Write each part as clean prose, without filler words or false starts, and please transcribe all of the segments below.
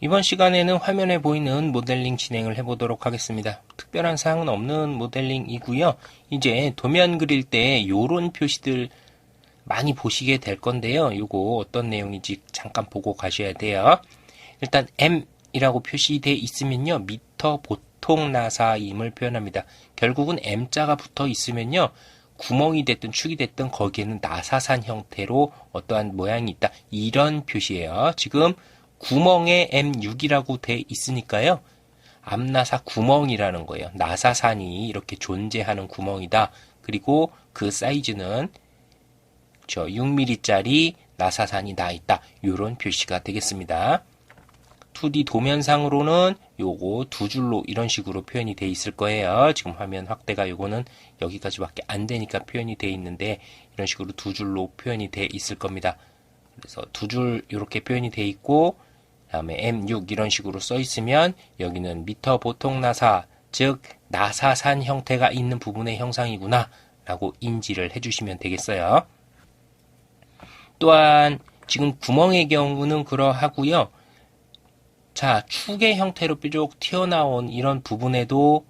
이번 시간에는 화면에 보이는 모델링 진행을 해보도록 하겠습니다. 특별한 사항은 없는 모델링이고요. 이제 도면 그릴 때 요런 표시들 많이 보시게 될 건데요. 요거 어떤 내용인지 잠깐 보고 가셔야 돼요. 일단 M이라고 표시되어 있으면요. 미터 보통 나사임을 표현합니다. 결국은 M자가 붙어 있으면요. 구멍이 됐든 축이 됐든 거기에는 나사산 형태로 어떠한 모양이 있다. 이런 표시예요. 지금 구멍에 M6이라고 돼 있으니까요. 앞나사 구멍이라는 거예요. 나사산이 이렇게 존재하는 구멍이다. 그리고 그 사이즈는 6mm짜리 나사산이 나 있다. 이런 표시가 되겠습니다. 2D 도면상으로는 요거 두 줄로 이런 식으로 표현이 돼 있을 거예요. 지금 화면 확대가 요거는 여기까지밖에 안 되니까 표현이 돼 있는데 이런 식으로 두 줄로 표현이 돼 있을 겁니다. 그래서 두 줄 이렇게 표현이 돼 있고 다음에 M6 이런 식으로 써 있으면 여기는 미터 보통 나사, 즉 나사산 형태가 있는 부분의 형상이구나 라고 인지를 해주시면 되겠어요. 또한 지금 구멍의 경우는 그러하고요. 자, 축의 형태로 뾰족 튀어나온 이런 부분에도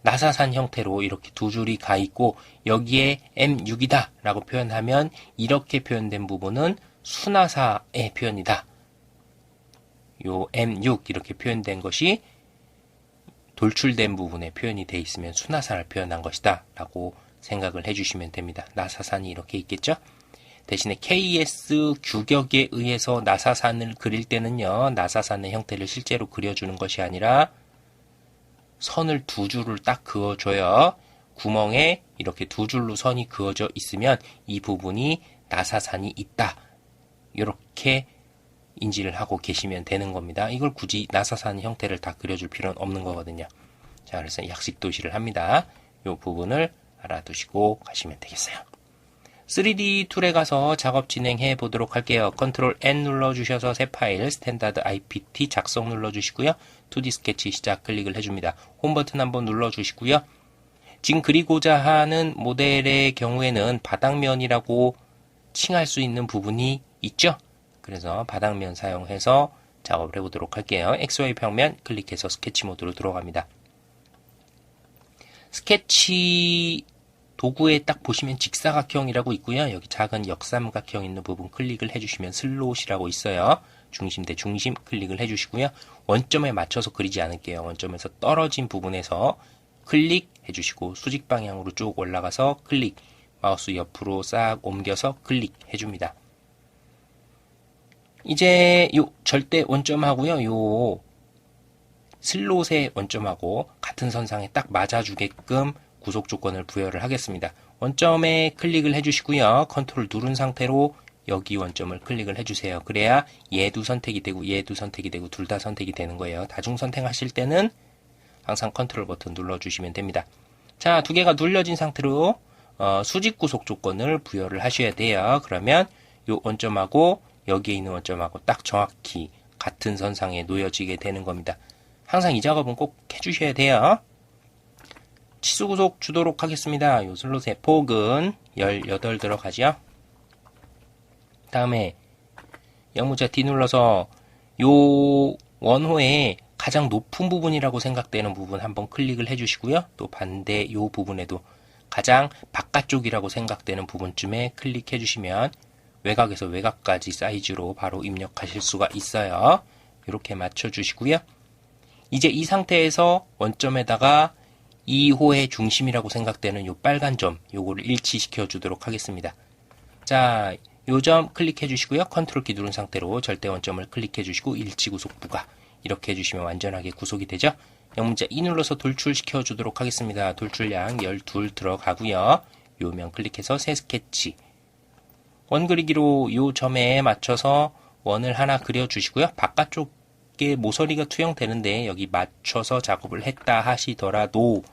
나사산 형태로 이렇게 두 줄이 가 있고 여기에 M6이다 라고 표현하면 이렇게 표현된 부분은 수나사의 표현이다. 요 M6 이렇게 표현된 것이 돌출된 부분에 표현이 되어 있으면 수나사를 표현한 것이다 라고 생각을 해주시면 됩니다. 나사산이 이렇게 있겠죠? 대신에 KS 규격에 의해서 나사산을 그릴 때는요. 나사산의 형태를 실제로 그려주는 것이 아니라 선을 두 줄을 딱 그어줘요. 구멍에 이렇게 두 줄로 선이 그어져 있으면 이 부분이 나사산이 있다. 이렇게 인지를 하고 계시면 되는 겁니다. 이걸 굳이 나사산 형태를 다 그려줄 필요는 없는 거거든요. 자, 그래서 약식 도시를 합니다. 이 부분을 알아두시고 가시면 되겠어요. 3D 툴에 가서 작업 진행해 보도록 할게요. 컨트롤 N 눌러주셔서 새 파일 스탠다드 IPT 작성 눌러주시고요. 2D 스케치 시작 클릭을 해줍니다. 홈 버튼 한번 눌러주시고요. 지금 그리고자 하는 모델의 경우에는 바닥면이라고 칭할 수 있는 부분이 있죠. 그래서 바닥면 사용해서 작업을 해보도록 할게요. XY 평면 클릭해서 스케치 모드로 들어갑니다. 스케치 도구에 딱 보시면 직사각형이라고 있고요. 여기 작은 역삼각형 있는 부분 클릭을 해주시면 슬롯이라고 있어요. 중심 대 중심 클릭을 해주시고요. 원점에 맞춰서 그리지 않을게요. 원점에서 떨어진 부분에서 클릭해 주시고 수직 방향으로 쭉 올라가서 클릭, 마우스 옆으로 싹 옮겨서 클릭해 줍니다. 이제 요 절대 원점하고요. 요 슬롯의 원점하고 같은 선상에 딱 맞아주게끔 구속 조건을 부여를 하겠습니다. 원점에 클릭을 해주시고요. 컨트롤 누른 상태로 여기 원점을 클릭을 해주세요. 그래야 얘도 선택이 되고 얘도 선택이 되고 둘 다 선택이 되는 거예요. 다중 선택하실 때는 항상 컨트롤 버튼 눌러주시면 됩니다. 자, 두 개가 눌려진 상태로 수직 구속 조건을 부여를 하셔야 돼요. 그러면 이 원점하고 여기에 있는 원점하고 딱 정확히 같은 선상에 놓여지게 되는 겁니다. 항상 이 작업은 꼭 해주셔야 돼요. 치수 구속 주도록 하겠습니다. 요 슬롯의 폭은 18 들어가죠. 다음에 영무자 D 눌러서 요 원호의 가장 높은 부분이라고 생각되는 부분 한번 클릭을 해주시고요. 또 반대 요 부분에도 가장 바깥쪽이라고 생각되는 부분쯤에 클릭해 주시면 외곽에서 외곽까지 사이즈로 바로 입력하실 수가 있어요. 이렇게 맞춰 주시고요. 이제 이 상태에서 원점에다가 2호의 중심이라고 생각되는 요 빨간 점, 요거를 일치시켜 주도록 하겠습니다. 자, 요 점 클릭해 주시고요. 컨트롤 키 누른 상태로 절대 원점을 클릭해 주시고 일치 구속 부가 이렇게 해주시면 완전하게 구속이 되죠. 영문자 E 눌러서 돌출시켜 주도록 하겠습니다. 돌출량 12 들어가고요. 요면 클릭해서 새 스케치. 원 그리기로 요 점에 맞춰서 원을 하나 그려주시고요. 바깥쪽에 모서리가 투영되는데 여기 맞춰서 작업을 했다 하시더라도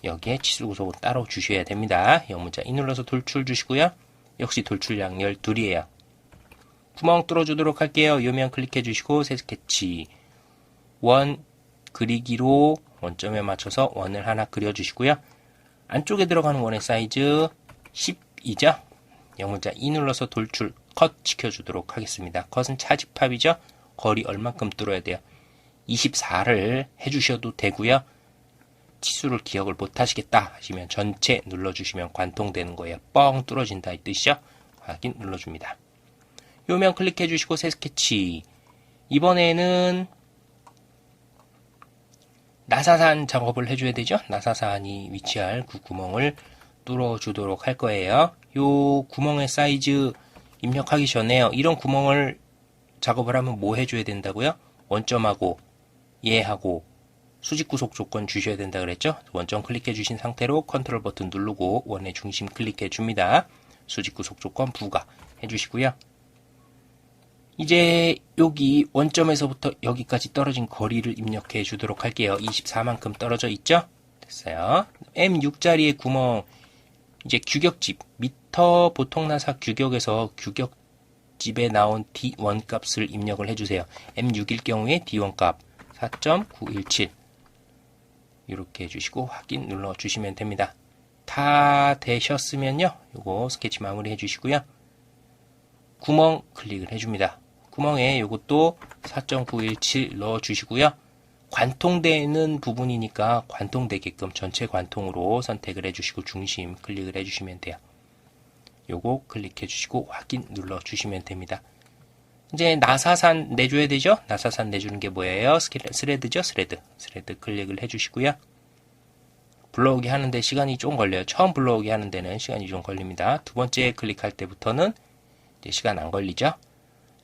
여기에 치수 구속은 따로 주셔야 됩니다. 영문자 E 눌러서 돌출 주시고요. 역시 돌출량 12이에요. 구멍 뚫어주도록 할게요. 요면 클릭해 주시고 새 스케치. 원 그리기로 원점에 맞춰서 원을 하나 그려주시고요. 안쪽에 들어가는 원의 사이즈 10이죠. 영문자 E 눌러서 돌출 컷 시켜주도록 하겠습니다. 컷은 차집합이죠. 거리 얼만큼 뚫어야 돼요? 24를 해주셔도 되고요. 치수를 기억을 못 하시겠다 하시면 전체 눌러주시면 관통되는 거예요. 뻥 뚫어진다 이 뜻이죠. 확인 눌러줍니다. 요면 클릭해 주시고 새 스케치. 이번에는 나사산 작업을 해줘야 되죠. 나사산이 위치할 그 구멍을 뚫어주도록 할 거예요. 요 구멍의 사이즈 입력하기 전에요. 이런 구멍을 작업을 하면 뭐 해줘야 된다고요? 원점하고 얘하고 수직 구속 조건 주셔야 된다 그랬죠? 원점 클릭해 주신 상태로 컨트롤 버튼 누르고 원의 중심 클릭해 줍니다. 수직 구속 조건 부가 해 주시고요. 이제 여기 원점에서부터 여기까지 떨어진 거리를 입력해 주도록 할게요. 24만큼 떨어져 있죠? 됐어요. M6짜리의 구멍, 이제 규격집, 미터 보통 나사 규격에서 규격집에 나온 D1 값을 입력을 해주세요. M6일 경우에 D1 값 4.917 이렇게 해주시고 확인 눌러주시면 됩니다. 다 되셨으면요. 요거 스케치 마무리 해주시고요. 구멍 클릭을 해줍니다. 구멍에 요것도 4.917 넣어주시고요. 관통되는 부분이니까 관통되게끔 전체 관통으로 선택을 해주시고 중심 클릭을 해주시면 돼요. 요거 클릭해 주시고 확인 눌러주시면 됩니다. 이제 나사산 내줘야 되죠? 나사산 내주는 게 뭐예요? 스레드죠? 스레드 클릭을 해주시고요. 불러오기 하는데 시간이 좀 걸려요. 처음 불러오기 하는 데는 시간이 좀 걸립니다. 두 번째 클릭할 때부터는 이제 시간 안 걸리죠?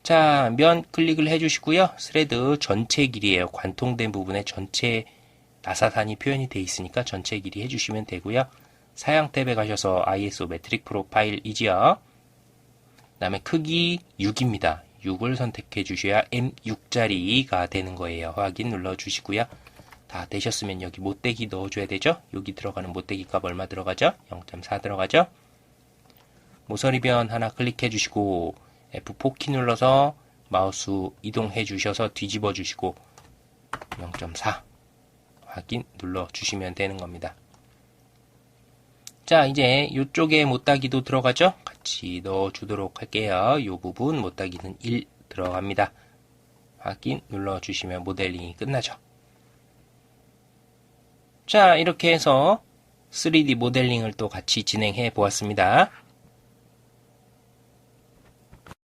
자, 면 클릭을 해주시고요. 스레드 전체 길이에요. 관통된 부분에 전체 나사산이 표현이 되어 있으니까 전체 길이 해주시면 되고요. 사양 탭에 가셔서 ISO 메트릭 프로파일이지요. 그 다음에 크기 6입니다. 6을 선택해 주셔야 M6짜리가 되는 거예요. 확인 눌러주시고요. 다 되셨으면 여기 못대기 넣어줘야 되죠. 여기 들어가는 못대기 값 얼마 들어가죠? 0.4 들어가죠. 모서리변 하나 클릭해 주시고 F4키 눌러서 마우스 이동해 주셔서 뒤집어 주시고 0.4 확인 눌러 주시면 되는 겁니다. 자, 이제 이쪽에 못따기도 들어가죠? 같이 넣어 주도록 할게요. 이 부분 못따기는 1 들어갑니다. 확인 눌러 주시면 모델링이 끝나죠. 자, 이렇게 해서 3D 모델링을 또 같이 진행해 보았습니다.